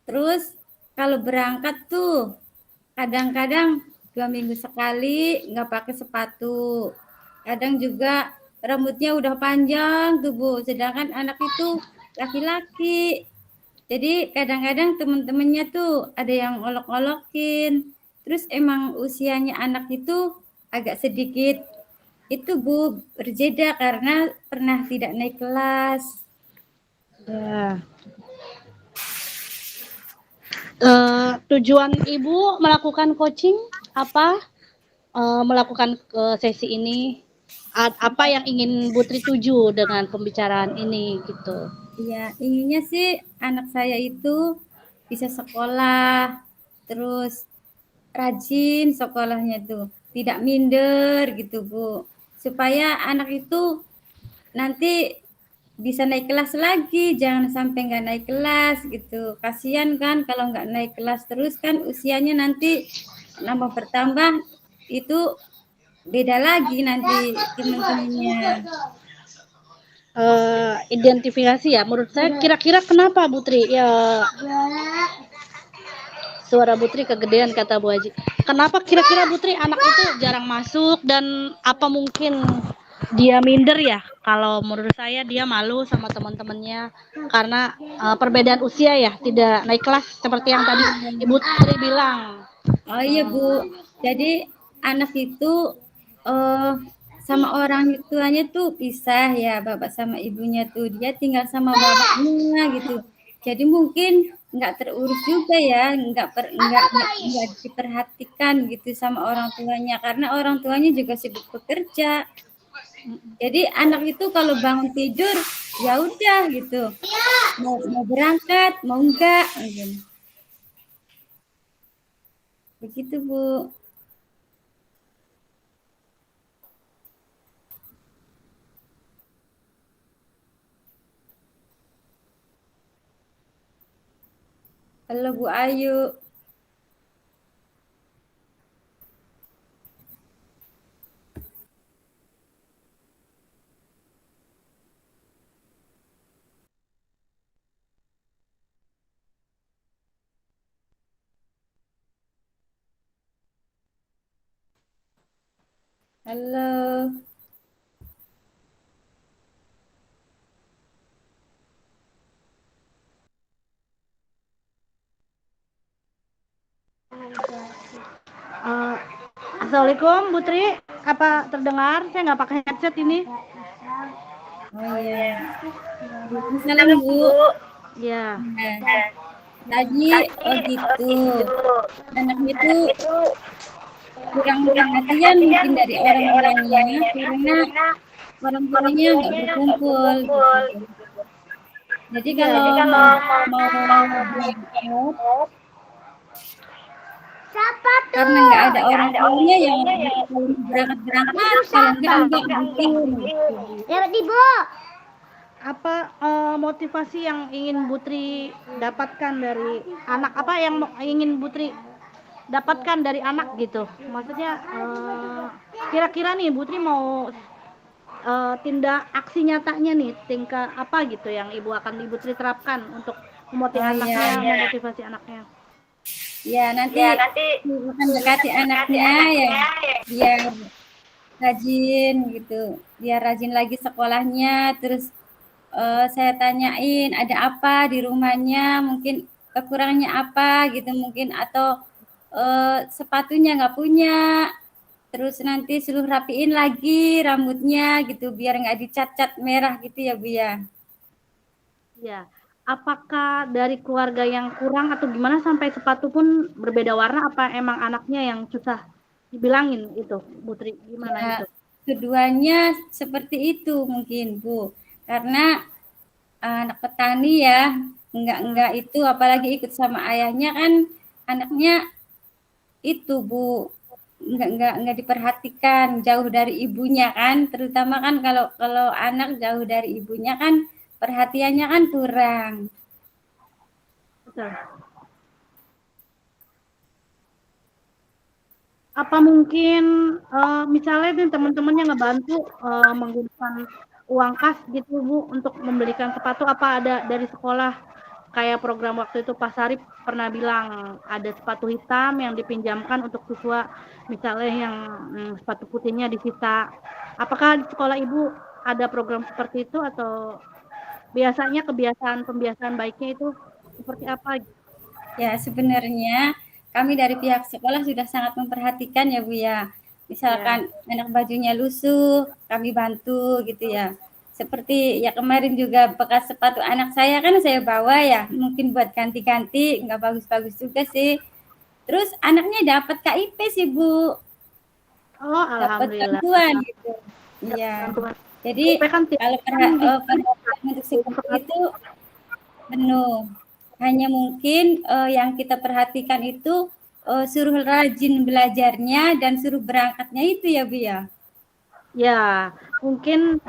Terus kalau berangkat tuh kadang-kadang 2 minggu sekali nggak pakai sepatu. Kadang juga rambutnya udah panjang tuh Bu, sedangkan anak itu laki-laki. Jadi kadang-kadang temen-temennya tuh ada yang olok-olokin. Terus emang usianya anak itu agak sedikit itu Bu berbeda karena pernah tidak naik kelas. Ya. Tujuan Ibu melakukan coaching apa? Melakukan sesi ini apa yang ingin Putri tuju dengan pembicaraan ini gitu? Iya, inginnya sih anak saya itu bisa sekolah, terus rajin sekolahnya tuh, tidak minder gitu Bu. Supaya anak itu nanti bisa naik kelas lagi, jangan sampai nggak naik kelas gitu. Kasihan kan kalau nggak naik kelas terus kan usianya nanti nambah bertambah itu beda lagi nanti teman-temannya. Identifikasi ya, menurut saya kira-kira kenapa Putri ya, suara Putri kegedean kata Bu Haji. Kenapa kira-kira Putri anak itu jarang masuk dan apa mungkin dia minder ya? Kalau menurut saya dia malu sama teman-temannya karena perbedaan usia ya, tidak naik kelas seperti yang tadi Ibu Putri bilang. Oh iya Bu, jadi anak itu eh sama orang tuanya tuh pisah ya, bapak sama ibunya tuh dia tinggal sama bapaknya gitu. Jadi mungkin nggak terurus juga ya, nggak diperhatikan gitu sama orang tuanya karena orang tuanya juga sibuk bekerja. Jadi anak itu kalau bangun tidur ya udah gitu, mau berangkat mau enggak gitu. Begitu Bu. Halo Bu Ayu. Halo. Uh, Assalamualaikum Putri, apa terdengar? Saya nggak pakai headset ini. Oh iya. Waalaikumsalam Bu. Ya. Nah, tadi oh gitu. Anaknya itu kurang perhatian mungkin dari orang tuanya karena orang tuanya nggak berkumpul gitu. Jadi Iya. kalau mau berangkat karena nggak ada orang tuanya yang kalau berangkat berangkat kalau enggak mungkin gitu. Ya, Ibu. Apa motivasi yang ingin Putri dapatkan dari anak? Apa yang ingin Putri dapatkan dari anak gitu? Maksudnya kira-kira nih Putri mau tindak aksi nyatanya nih, tingkah apa gitu yang Ibu akan Ibu Putri terapkan untuk Oh iya. memotivasi anaknya. Ya nanti akan dekati anaknya ya biar rajin gitu, biar rajin lagi sekolahnya. Terus saya tanyain ada apa di rumahnya, mungkin kekurangannya apa gitu mungkin atau sepatunya nggak punya. Terus nanti suruh rapiin lagi rambutnya gitu biar nggak dicat-cat merah gitu ya Bu ya. Ya, apakah dari keluarga yang kurang atau gimana sampai sepatu pun berbeda warna? Apa emang anaknya yang susah dibilangin itu, Putri? Gimana Ya, itu? keduanya seperti itu mungkin Bu. Karena anak petani ya, enggak itu apalagi ikut sama ayahnya kan anaknya itu Bu enggak diperhatikan jauh dari ibunya kan, terutama kan kalau kalau anak jauh dari ibunya kan perhatiannya kan kurang. Betul. Apa mungkin misalnya nih teman-temannya ngebantu menggunakan uang kas gitu Bu untuk membelikan sepatu, apa ada dari sekolah kayak program waktu itu Pak Sarip pernah bilang ada sepatu hitam yang dipinjamkan untuk siswa misalnya yang sepatu putihnya disita. Apakah di sekolah Ibu ada program seperti itu atau biasanya pembiasaan baiknya itu seperti apa? Ya, sebenarnya kami dari pihak sekolah sudah sangat memperhatikan ya Bu ya. Ya, Misalkan anak bajunya lusuh, kami bantu gitu ya. Seperti ya kemarin juga bekas sepatu anak saya kan saya bawa ya, mungkin buat ganti-ganti, nggak bagus-bagus juga sih. Terus anaknya dapat KIP sih Bu, oh dapat alhamdulillah. bantuan gitu. Dapat Iya. bantuan. Jadi KIP kan kalau perhatian untuk sekolah itu penuh. Hanya mungkin yang kita perhatikan itu suruh rajin belajarnya dan suruh berangkatnya itu ya Bu ya. Ya, mungkin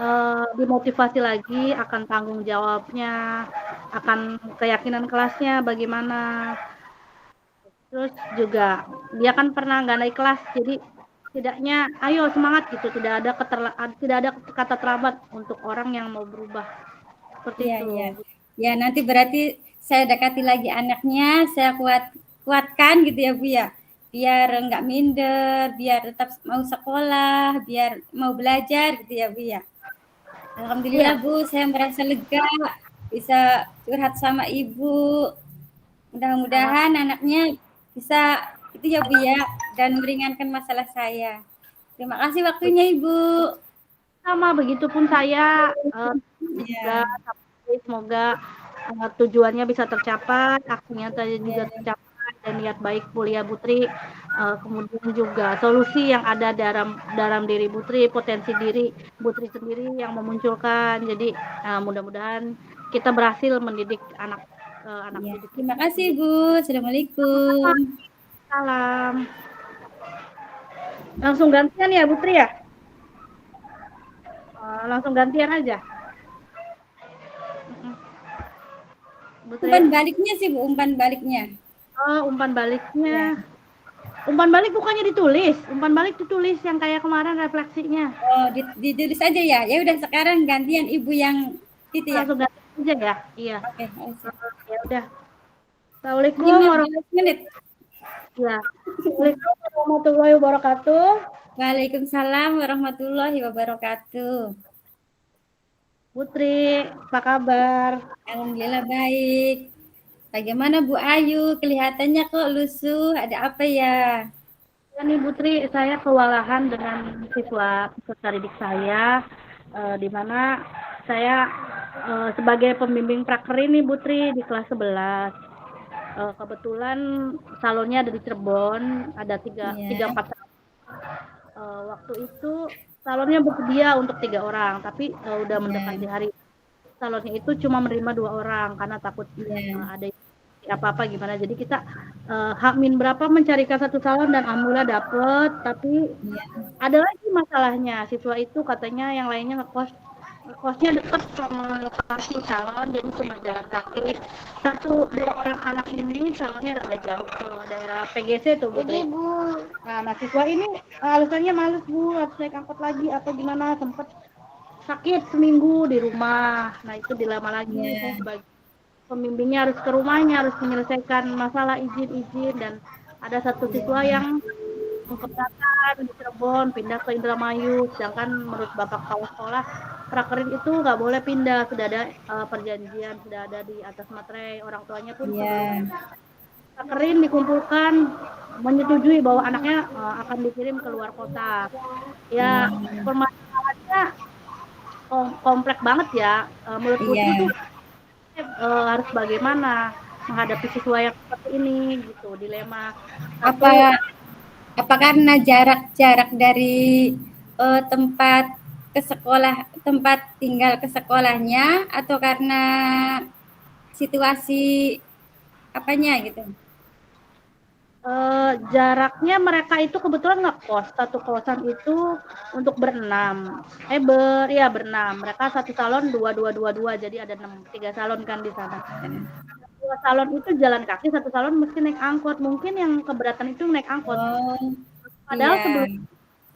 dimotivasi lagi akan tanggung jawabnya, akan keyakinan kelasnya bagaimana. Terus juga dia kan pernah nggak naik kelas, jadi setidaknya ayo semangat gitu, tidak ada kata terlambat untuk orang yang mau berubah. Seperti Iya, itu. iya. Ya nanti berarti saya dekati lagi anaknya, saya kuatkan gitu ya Bu ya. Biar nggak minder, biar tetap mau sekolah, biar mau belajar gitu ya Bu ya. Alhamdulillah Iya, Bu, saya merasa lega bisa curhat sama Ibu. sama Mudah-mudahan anaknya bisa itu ya Bu ya dan meringankan masalah saya. Terima kasih waktunya Ibu. sama begitupun saya juga Ya, semoga tujuannya bisa tercapai, aksinya tadi juga ya, tercapai dan niat baik Mulia Putri, kemudian juga solusi yang ada dalam dalam diri Putri, potensi diri Putri sendiri yang memunculkan. Jadi mudah-mudahan kita berhasil mendidik anak ya. didik Terima kita kasih sendiri. Bu. Assalamualaikum. Salam. Langsung gantian ya Putri ya? Langsung gantian aja. Putri. Umpan baliknya sih Bu, umpan baliknya. Oh, umpan baliknya. Ya. Umpan balik bukannya ditulis. Umpan balik ditulis yang kayak kemarin refleksinya. Oh, ditulis aja ya. Ya udah sekarang gantian Ibu yang itu ya. Langsung ganti aja ya. Iya. Oke, siap. Ya udah. Assalamualaikum 15 menit. warahmatullahi wabarakatuh. Waalaikumsalam warahmatullahi wabarakatuh. Putri, apa kabar? Alhamdulillah baik. Bagaimana Bu Ayu? Kelihatannya kok lusuh. Ada apa ya? Ya nih Putri, saya kewalahan dengan siswa peserta didik saya, di mana saya sebagai pembimbing praker ini Putri di kelas 11. Kebetulan salonnya ada di Cirebon, ada tiga Iya, empat. Waktu itu salonnya bersedia untuk 3 orang, tapi udah mendekati iya, hari salonnya itu cuma menerima 2 orang karena takut iya, ada apa-apa gimana. Jadi kita H-min berapa mencarikan satu salon dan alhamdulillah dapet, tapi iya, ada lagi masalahnya. Siswa itu katanya yang lainnya kosnya deket sama lokasi salon, jadi cuma jalan kaki. 1-2 orang anak ini salonnya agak jauh ke daerah PGC tuh Bu. Nah, siswa ini alasannya males Bu, harus naik angkot lagi atau gimana, sempet sakit seminggu di rumah. Nah itu dilema lagi, saya iya, sebagai pembimbingnya harus ke rumahnya, harus menyelesaikan masalah izin-izin, dan ada satu siswa iya, yang keberatan di Cirebon pindah ke Indramayu, sedangkan menurut bapak kepala sekolah prakerin itu nggak boleh pindah, sudah ada perjanjian, sudah ada di atas materai, orang tuanya pun sebelum iya, prakerin dikumpulkan menyetujui bahwa anaknya akan dikirim ke luar kota. Ya iya, permasalahannya kompleks banget ya. Menurut Putri tuh iya. harus bagaimana menghadapi siswa yang seperti ini gitu, dilema. Satu, Apa apa karena jarak-jarak dari tempat ke sekolah, tempat tinggal ke sekolahnya, atau karena situasi apanya gitu? jaraknya mereka itu kebetulan ngekos, satu kosan itu untuk berenam. Ya berenam. Mereka satu salon dua, jadi ada 3 salon kan di sana. 2 salon itu jalan kaki, satu salon mesti naik angkot. Mungkin yang keberatan itu naik angkot. Oh, Padahal iya, sebelum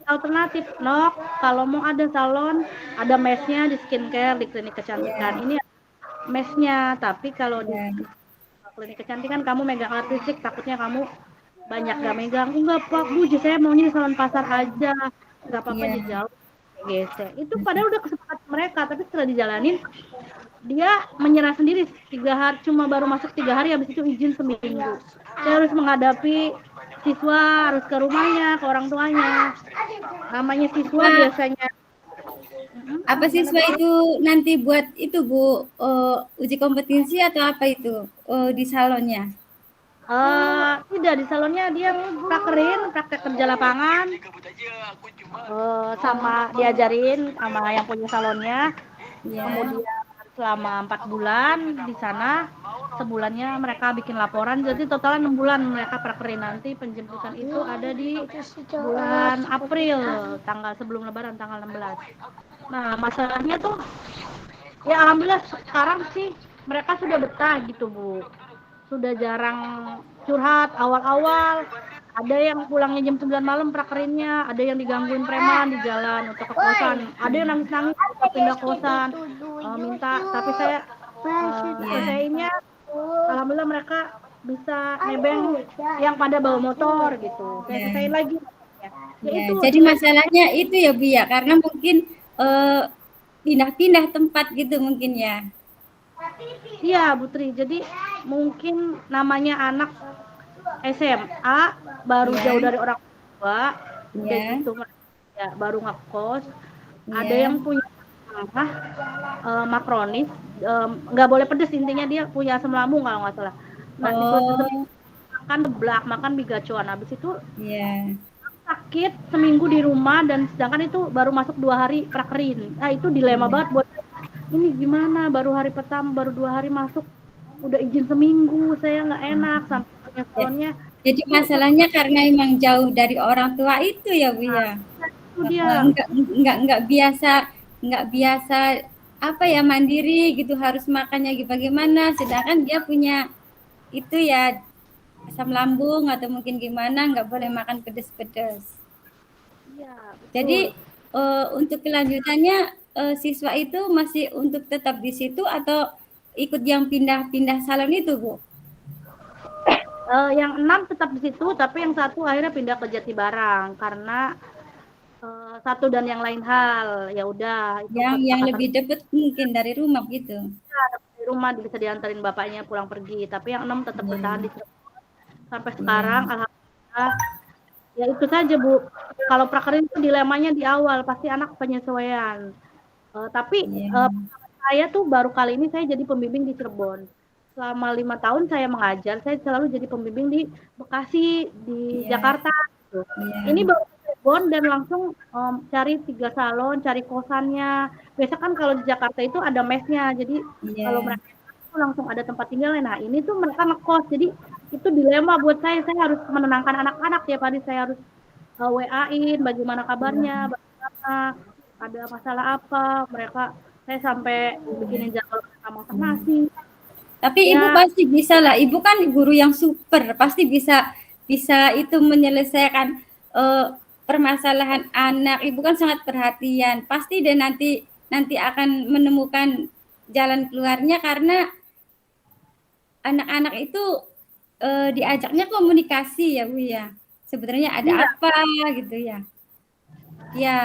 alternatif, kalau mau ada salon, ada mesnya di skincare, di klinik iya, kecantikan. Ini mesnya. Tapi kalau di Ya, klinik kecantikan kamu megang alat listrik, takutnya kamu banyak gak megang. Enggak Pak Bu, saya maunya di salon pasar aja, nggak apa-apa ya. aja jauh gesek. Itu padahal udah kesepakatan mereka, tapi setelah dijalanin dia menyerah sendiri 3 hari, cuma baru masuk 3 hari, habis itu izin seminggu. Saya harus menghadapi siswa, harus ke rumahnya, ke orang tuanya. Namanya siswa Apa biasanya. apa Gimana siswa Bu? itu nanti buat itu Bu, uji kompetensi atau apa itu di salonnya? Tidak, di salonnya dia prakerin, praktek kerja lapangan, sama diajarin sama yang punya salonnya. Ya, Kemudian selama 4 bulan di sana, sebulannya mereka bikin laporan, jadi total 6 bulan mereka prakerin. Nanti penjemputan itu ada di bulan April, tanggal sebelum Lebaran, tanggal 16. Nah, masalahnya tuh ya alhamdulillah sekarang sih mereka sudah betah gitu Bu, sudah jarang curhat. Awal-awal ada yang pulangnya jam 9 malam prakerinnya, ada yang digangguin preman di jalan untuk ke kosan, ada yang nangis-nangis untuk pindah kosan, minta, tapi saya ya. selesaiinnya. Alhamdulillah mereka bisa nebeng yang pada bawa motor gitu, saya Ya, selesaiin lagi ya ya. itu Jadi masalahnya itu ya Bu ya, karena mungkin eh, pindah-pindah tempat gitu mungkin ya. iya Putri, jadi mungkin namanya anak SMA baru jauh Ya, dari orang tua, udah ya, gitu ya baru ngekos, ada yang ya. punya apa, makronis, nggak boleh pedes, intinya dia punya asam lambung kalau nggak salah. Nah siswa tersebut Oh, makan geblak, makan mie gacuan, habis itu ya, sakit seminggu di rumah, dan sedangkan itu baru masuk 2 hari prakerin. Nah itu dilema ya, banget buat ini, gimana baru hari pertama, baru 2 hari masuk udah izin seminggu, saya nggak enak sampai punya ya. salonnya Jadi itu. masalahnya karena emang jauh dari orang tua itu ya Bu Nah, ya. itu dia. Nggak biasa, nggak biasa apa ya, mandiri gitu, harus makannya bagaimana, sedangkan dia punya itu ya, asam lambung atau mungkin gimana, nggak boleh makan pedes-pedes. Iya, Jadi betul. untuk kelanjutannya siswa itu masih untuk tetap di situ atau ikut yang pindah-pindah salon itu Bu? Yang 6 tetap di situ, tapi yang satu akhirnya pindah ke Jatibarang karena satu dan yang lain hal. Ya udah, itu Yang kesepakatan lebih dekat mungkin dari rumah gitu. di rumah, bisa diantarin bapaknya pulang pergi. Tapi yang 6 tetap bertahan di Iya, Cirebon sampai sekarang. iya, Alhamdulillah. Ya itu saja Bu. Kalau prakerin itu dilemanya di awal pasti anak penyesuaian. Tapi iya, saya tuh baru kali ini saya jadi pembimbing di Cirebon. Selama 5 tahun saya mengajar, saya selalu jadi pembimbing di Bekasi, di iya, Jakarta. Gitu. Ini iya, baru di Cirebon dan langsung cari 3 salon, cari kosannya. Biasa kan kalau di Jakarta itu ada mesnya, jadi kalau iya, mereka itu langsung ada tempat tinggalnya. Nah ini tuh mereka ngekos, jadi itu dilema buat saya harus menenangkan anak-anak tiap hari, saya harus WA-in bagaimana iya. kabarnya, bagaimana, ada masalah apa, mereka, saya sampai bikinin jadwal mereka masak nasi. Tapi ibu Ya, pasti bisa lah. Ibu kan guru yang super, pasti bisa bisa itu menyelesaikan eh, permasalahan anak. Ibu kan sangat perhatian. Pasti deh nanti nanti akan menemukan jalan keluarnya karena anak-anak itu diajaknya komunikasi ya Bu ya. Sebenarnya ada iya, apa gitu ya. Ya,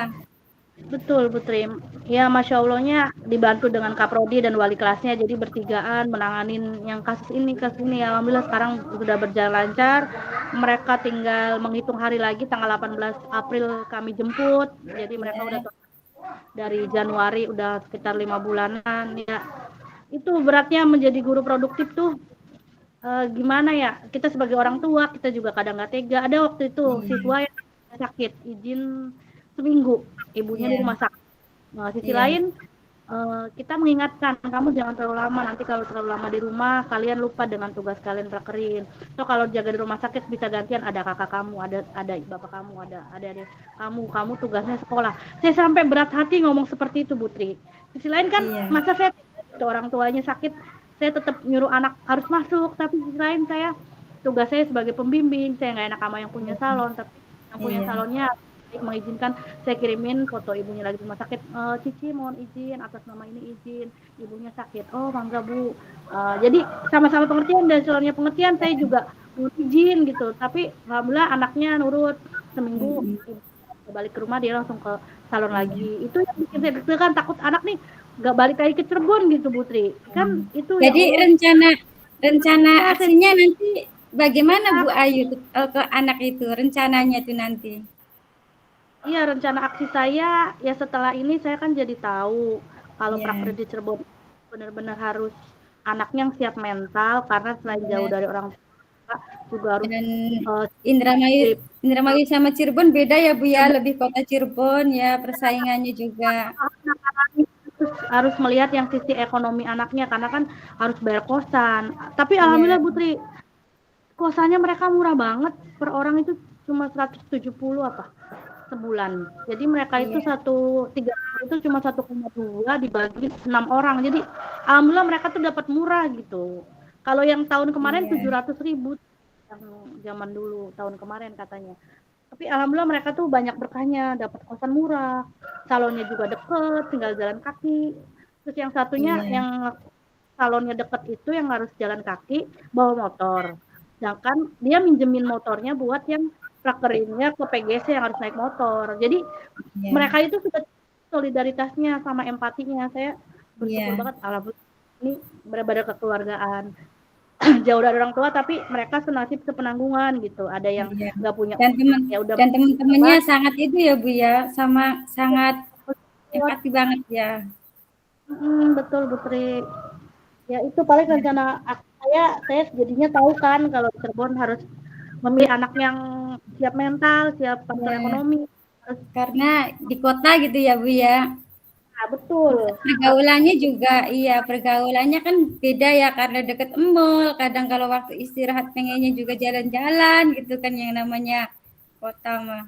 betul Putri. Ya, Masya Allahnya dibantu dengan Kaprodi dan wali kelasnya, jadi bertigaan menanganin yang kasus ini. Alhamdulillah sekarang sudah berjalan lancar. Mereka tinggal menghitung hari lagi, tanggal 18 April kami jemput. Jadi mereka udah ya, dari Januari, udah sekitar 5 bulanan ya. Itu beratnya menjadi guru produktif tuh, gimana ya, kita sebagai orang tua kita juga kadang nggak tega. Ada waktu itu iya, siswa yang sakit izin seminggu, ibunya di iya, rumah sakit. Nah, sisi iya, lain kita mengingatkan, kamu jangan terlalu lama, nanti kalau terlalu lama di rumah kalian lupa dengan tugas kalian prakerin. So kalau jaga di rumah sakit bisa gantian, ada kakak kamu, ada bapak kamu, ada adik kamu tugasnya sekolah. Saya sampai berat hati ngomong seperti itu Putri. Sisi lain kan iya, masa saya orang tuanya sakit, saya tetap nyuruh anak harus masuk, tapi sisi lain tugas saya sebagai pembimbing, saya nggak enak sama yang punya salon, tapi yang punya iya, salonnya mengizinkan, saya kirimin foto ibunya lagi di rumah sakit, Cici mohon izin atas nama ini izin, ibunya sakit. Oh mangga Bu. Jadi sama-sama pengertian dan soalnya pengertian saya juga mohon izin gitu. Tapi alhamdulillah anaknya nurut, seminggu Mm-mm. balik ke rumah dia langsung ke salon Iya. lagi. Itu yang bikin saya deg-degan, takut anak nih nggak balik lagi ke Cirebon gitu Putri. Kan itu ya Jadi Allah. rencana rencana Ya, saya aksinya nanti bagaimana Bu Ayu ke anak itu rencananya tuh nanti? Iya, rencana aksi saya ya setelah ini saya kan jadi tahu kalau Ya, praker di Cirebon benar-benar harus anaknya yang siap mental karena selain jauh ya. dari orang tua juga harus Dan uh, Indramayu Indramayu sama Cirebon beda ya Bu ya, lebih kota Cirebon ya persaingannya juga. harus melihat yang sisi ekonomi anaknya karena kan harus bayar kosan. Tapi Iya, alhamdulillah Putri, kosannya mereka murah banget. Per orang itu cuma 170 apa sebulan. Jadi mereka itu iya, satu tiga itu cuma 1,2 dibagi 6 orang. Jadi alhamdulillah mereka tuh dapat murah gitu. Kalau yang tahun kemarin iya, 700.000 yang zaman dulu tahun kemarin katanya. Tapi alhamdulillah mereka tuh banyak berkahnya, dapat kosan murah, salonnya juga deket, tinggal jalan kaki. Terus yang satunya iya, yang salonnya deket itu yang harus jalan kaki bawa motor. Sedangkan dia minjemin motornya buat yang prakerinnya ke PGC yang harus naik motor. Jadi iya, mereka itu sudah solidaritasnya sama empatinya. Saya bersyukur iya, banget alhamdulillah ini benar-benar kekeluargaan. Jauh dari orang tua tapi mereka senasib sepenanggungan gitu. Ada yang iya. nggak punya Dan teman ya udah dan teman-temannya apa sangat itu ya Bu ya, sama sangat empati banget ya. betul Putri. Ya itu paling rencana saya jadinya tahu kan kalau Cirebon harus memilih anak yang siap mental, siap faktor Ya, ekonomi. Harus, karena di kota gitu ya Bu ya. nah, betul. Pergaulannya juga iya, pergaulannya kan beda ya karena deket mall. Kadang kalau waktu istirahat pengennya juga jalan-jalan gitu kan yang namanya kota mah.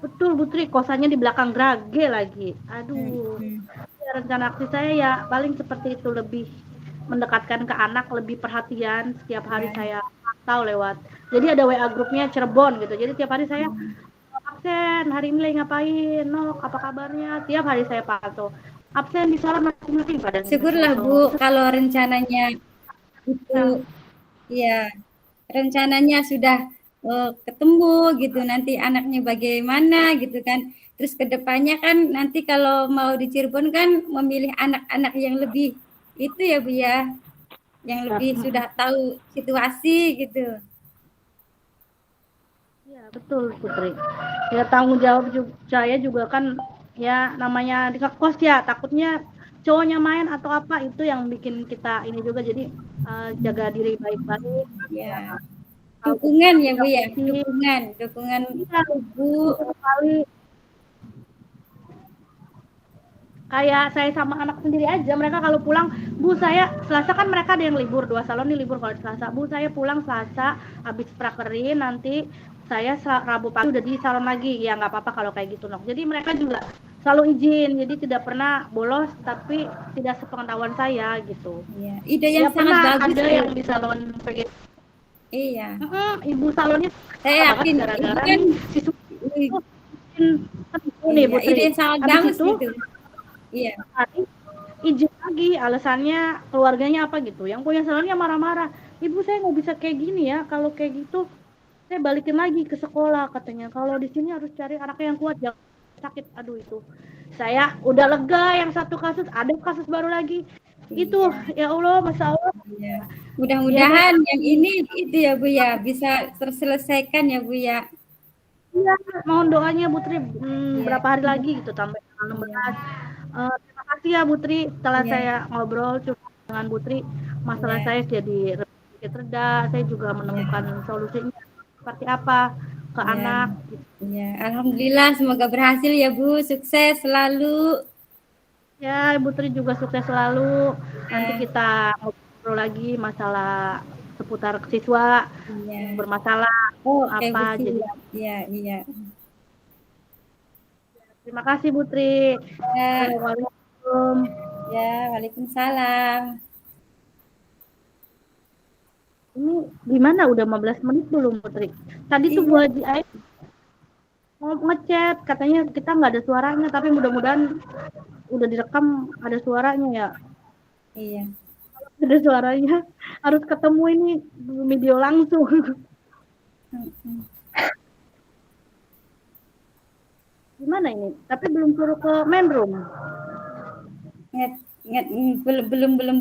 Betul Putri, kosannya di belakang Grage lagi. Aduh. Hmm. Ya, rencana aksi saya ya paling seperti itu lebih mendekatkan ke anak, lebih perhatian. Setiap hari Ya. saya pantau lewat. Jadi ada WA grupnya Cirebon gitu. Jadi tiap hari saya absen, hari ini lagi ngapain, Nok, apa kabarnya? Tiap hari saya pantau. Absen di salon masing-masing pada ngirim Syukurlah foto. Bu Itu kalau rencananya itu yang ya rencananya sudah ketemu gitu nanti anaknya bagaimana gitu kan. Terus kedepannya kan nanti kalau mau di Cirebon kan memilih anak-anak yang lebih itu ya Bu ya, yang lebih sudah tahu situasi gitu. ya, betul Putri. Ya tanggung jawab juga, saya juga kan ya namanya di kos ya takutnya cowoknya main atau apa itu yang bikin kita ini juga jadi jaga diri baik-baik ya Ya, tahu dukungan ya Bu tinggal ya, sih dukungan iya Ibu. betul sekali kayak saya sama anak sendiri aja mereka kalau pulang Bu saya Selasa kan mereka ada yang libur 2 salon nih libur kalau Selasa Bu saya pulang Selasa habis prakerin nanti saya Rabu pagi udah di salon lagi ya nggak apa-apa kalau kayak gitu Nok jadi mereka juga selalu izin jadi tidak pernah bolos tapi tidak sepengetahuan saya gitu Ya, ide yang ya sangat pernah bagus ada Bu. yang di salon PG Iya, ibu salonnya saya banget yakin itu gara-gara kan nih si nih iya, ide Putri yang sangat habis bagus itu itu. Iya, hari izin lagi alasannya keluarganya apa gitu yang punya salonnya marah-marah ibu saya nggak bisa kayak gini ya kalau kayak gitu saya balikin lagi ke sekolah katanya kalau di sini harus cari anaknya yang kuat jangan sakit aduh itu saya udah lega yang satu kasus ada kasus baru lagi itu iya, ya Allah Masya Allah iya. ya saya Mudah-mudahan yang ini itu ya Bu ya bisa terselesaikan ya Bu ya. iya, mohon doanya Putri Iya, berapa hari lagi gitu sampai tanggal 16. iya, Terima kasih ya Putri setelah iya, saya ngobrol curhat dengan Putri masalah iya, saya jadi sedikit reda saya juga menemukan iya, solusinya seperti apa ke iya, anak gitu. iya. Alhamdulillah semoga berhasil ya Bu, sukses selalu. Ya Putri juga sukses selalu nanti Ya, kita ngobrol lagi masalah seputar siswa yang iya. bermasalah Oke Bu apa jadi siap. Iya, iya. terima kasih Putri Ya, Assalamualaikum. ya, Waalaikumsalam. Ini gimana udah 15 menit belum Putri? Tadi tuh Bu Iya, Haji Ain mau ngechat katanya kita nggak ada suaranya tapi mudah-mudahan udah direkam ada suaranya ya. Iya. Ada suaranya harus ketemu ini video langsung. Mm-mm. Gimana ini? Tapi belum suruh ke main room. Nget,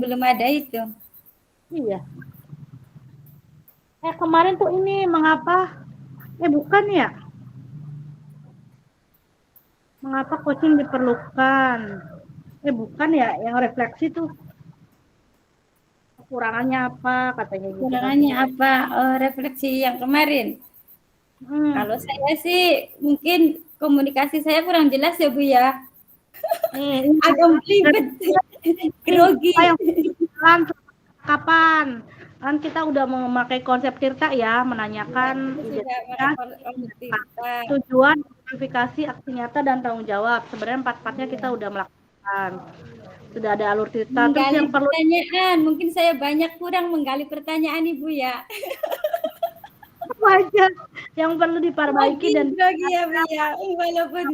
belum ada itu. Iya. Kemarin tuh ini mengapa? Bukan ya? Mengapa coaching diperlukan? Bukan ya? Yang refleksi tuh kekurangannya apa katanya gitu kan? Kekurangannya apa? Refleksi yang kemarin. Kalau Hmm. saya sih mungkin komunikasi saya kurang jelas ya Bu ya. Ini Agak belibet, grogi. apa yang jalan kapan? Kan kita udah memakai konsep Tirta ya, Ya, menanyakan kita sudah identitas, mengerti kita. tujuan, verifikasi, aksi nyata, dan tanggung jawab. Sebenarnya empat-empatnya kita Iya. udah melakukan. Sudah ada alur Tirta. Terus Menggali yang perlu pertanyaan, mungkin saya banyak kurang menggali pertanyaan Ibu ya. apa aja yang perlu diperbaiki Grogi, dan grogi ya Bu ya. Walaupun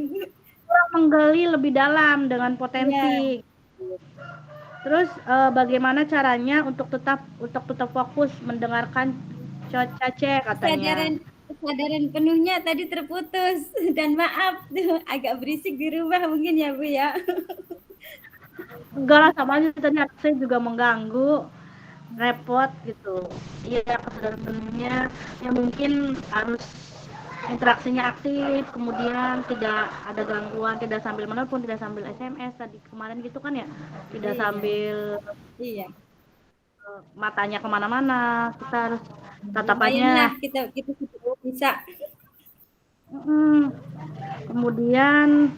kurang menggali lebih dalam dengan ya potensi. Terus bagaimana caranya untuk tetap fokus mendengarkan Cace katanya. kesadaran penuhnya tadi terputus dan maaf tuh agak berisik di rumah mungkin ya Bu ya. Enggak lah sama aja tadi saya juga mengganggu, repot gitu. Iya kesadaran penuhnya ya mungkin harus interaksinya aktif, kemudian tidak ada gangguan, tidak sambil menelpon, tidak sambil SMS tadi kemarin gitu kan ya, tidak Iya, sambil iya. matanya kemana-mana, kita harus Lumayan tatapannya. lah kita sudah bisa. Kemudian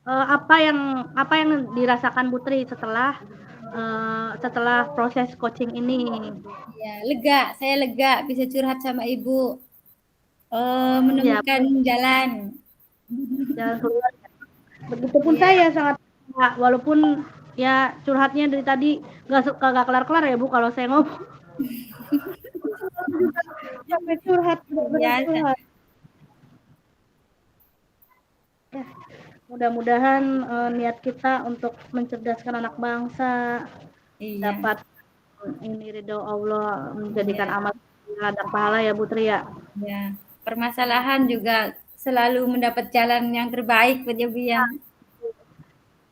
apa yang dirasakan Putri setelah proses coaching ini? Ya, lega. Saya lega bisa curhat sama Ibu. Ya, Menemukan jalan. jalan keluar. Begitupun Iya, saya sangat walaupun ya curhatnya dari tadi nggak kelar-kelar ya Bu kalau saya ngomong sampai curhat benar-benar biasa. curhat. Ya, mudah-mudahan niat kita untuk mencerdaskan anak bangsa Iya, dapat ini ridho Allah menjadikan iya, amal ladang pahala ya Putri ya. iya. Permasalahan juga selalu mendapat jalan yang terbaik buat Ibu ya.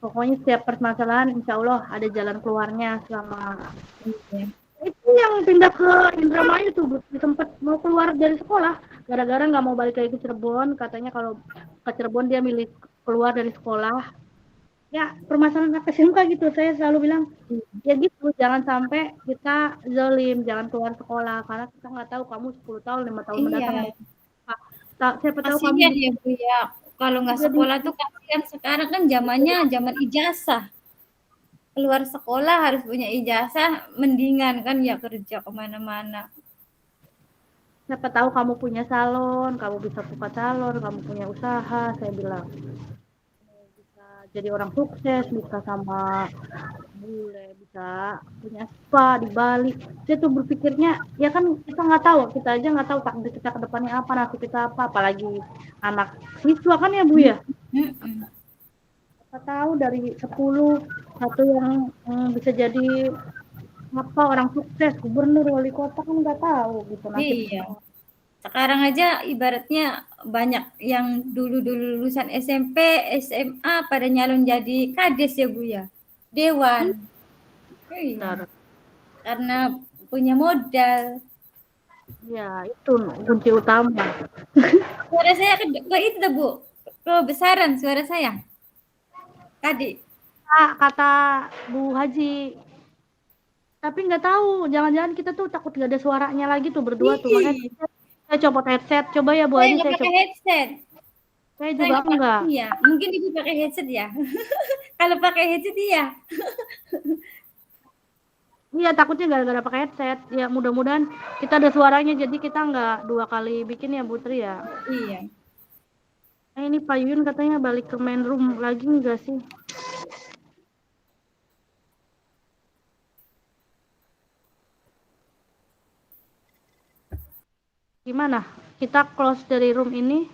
Pokoknya setiap permasalahan insya Allah ada jalan keluarnya selama Iya. itu yang pindah ke Indramayu tuh sempat mau keluar dari sekolah gara-gara nggak mau balik lagi ke Cirebon katanya kalau ke Cirebon dia milih keluar dari sekolah ya permasalahan apa sih muka gitu saya selalu bilang ya gitu jangan sampai kita zolim jangan keluar sekolah karena kita nggak tahu kamu 10 tahun 5 tahun mendatang Iya, mau apa siapa tahu kamu kasihan ya Bu ya. Kalau nggak jadi sekolah tuh kasihan sekarang kan zamannya zaman ijazah. Keluar sekolah harus punya ijazah, mendingan kan ya kerja kemana-mana. siapa tahu kamu punya salon kamu bisa buka salon kamu punya usaha saya bilang bisa jadi orang sukses bisa sama bule bisa punya spa di Bali saya tuh berpikirnya ya kan kita nggak tahu kita aja nggak tahu takdir kita ke depannya apa nasib kita apa apalagi anak siswa kan ya Bu ya Mm-mm. kita tahu dari 10 satu yang bisa jadi apa orang sukses gubernur wali kota kan nggak tahu gitu nasib Iya. Sekarang aja ibaratnya banyak yang dulu-dulu lulusan SMP, SMA pada nyalon jadi kades ya Bu ya. Dewan. Iya. kita Karena punya modal. ya itu kunci utama. Suara saya ke itu dah, Bu. Kebesaran suara saya. Tadi. Kata Bu Haji tapi nggak tahu jangan-jangan kita tuh takut nggak ada suaranya lagi tuh berdua tuh makanya Ih, saya copot headset coba ya Bu saya Haji nggak saya pakai coba headset. saya Saya juga nggak pakai, enggak iya. Mungkin Ibu pakai headset ya. Kalau pakai headset iya. iya takutnya gara-gara pakai headset ya mudah-mudahan kita ada suaranya jadi kita nggak dua kali bikin ya Putri ya Iya. ini Pak Yun katanya balik ke main room lagi enggak sih gimana kita close dari room ini.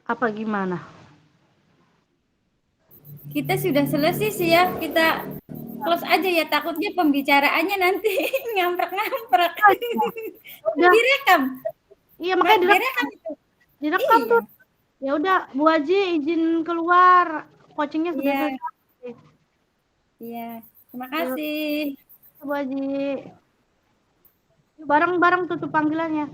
Apa gimana? Kita sudah selesai sih ya, kita close aja ya, takutnya pembicaraannya nanti ngamprak-ngamprak. Udah. Direkam. Iya, makanya direkam itu. Direkam Iya. tuh. Ya udah, Bu Haji izin keluar. Coachingnya sudah Iya. selesai. Iya. Terima kasih. Bu Haji. Bareng-bareng tutup panggilannya.